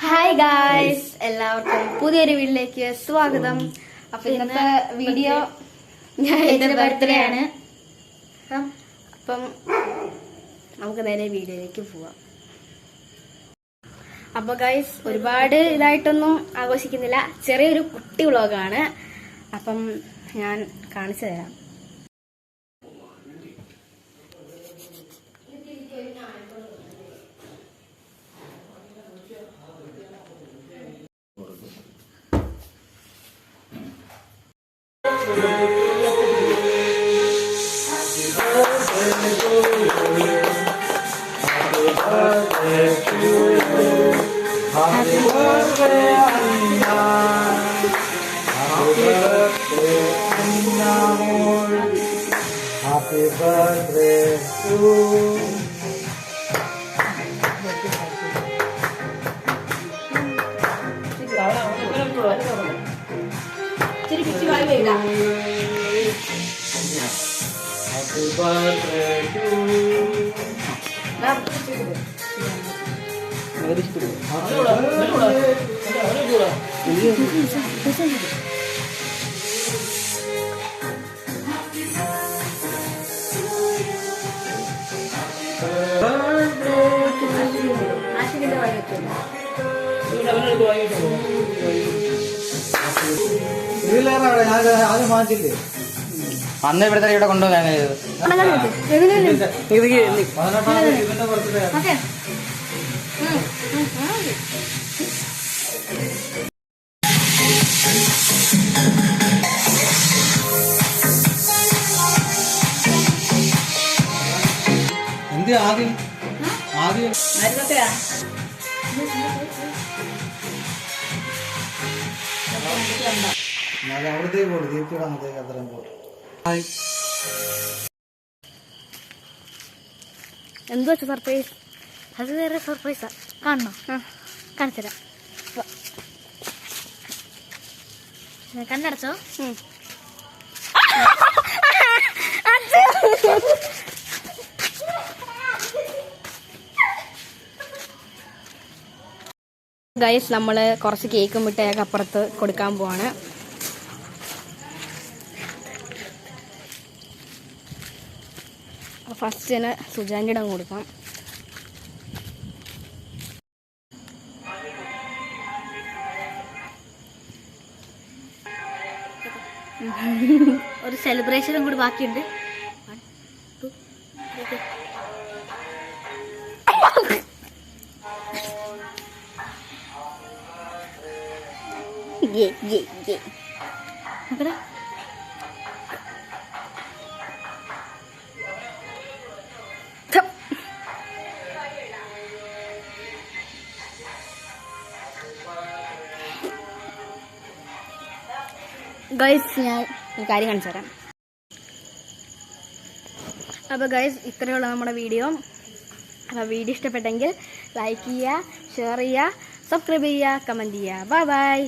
Hi guys, എല്ലാവർക്കും പുതിയൊരു വീഡിയോയിലേക്ക് സ്വാഗതം. അപ്പൊ ഇന്നത്തെ വീഡിയോ എന്റെ ബർത്ത്ഡേ ആണ്. അപ്പം നമുക്ക് നേരെ വീഡിയോയിലേക്ക് പോവാം. അപ്പൊ ഗായ്സ്, ഒരുപാട് ഇതായിട്ടൊന്നും ആഘോഷിക്കുന്നില്ല, ചെറിയൊരു കുട്ടി വ്ളോഗാണ്. അപ്പം ഞാൻ കാണിച്ചു തരാം. Happy birthday, Anna. Happy birthday, Anna. Happy birthday to you. Happy birthday to you. അന്ന് ഇവിടുത്തെ ഇവിടെ കൊണ്ടുപോകാൻ എന്ത് ആദ്യം ആദ്യം അവിടത്തേക്ക് പോലും ദീപ്തിയുടെ അങ്ങോട്ടേക്ക് അത്രയും പോകും. എന്തു വെച്ച സർപ്രൈസ്? അത് വേറെ സർപ്രൈസാ. കാണണോ? കാണിച്ചുതരാം. കണ്ണടച്ചോ? ഗൈസ്, നമ്മൾ കുറച്ച് കേക്കും മിഠായിയൊക്കെ അപ്പുറത്ത് കൊടുക്കാൻ പോവാണ്. ഫസ്റ്റിന് സുജാൻ്റെ അങ്ങ് കൊടുക്കാം. ഒരു സെലിബ്രേഷനും കൂടി ബാക്കിയുണ്ട്. ഗൈസ്, ഞാൻ ഒരു കാര്യം കാണിച്ചു തരാം. അപ്പോൾ ഗൈസ്, ഇത്രയുള്ള നമ്മുടെ വീഡിയോ. അപ്പോൾ വീഡിയോ ഇഷ്ടപ്പെട്ടെങ്കിൽ ലൈക്ക് ചെയ്യുക, ഷെയർ ചെയ്യുക, സബ്സ്ക്രൈബ് ചെയ്യുക, കമൻറ്റ് ചെയ്യുക. Bye bye.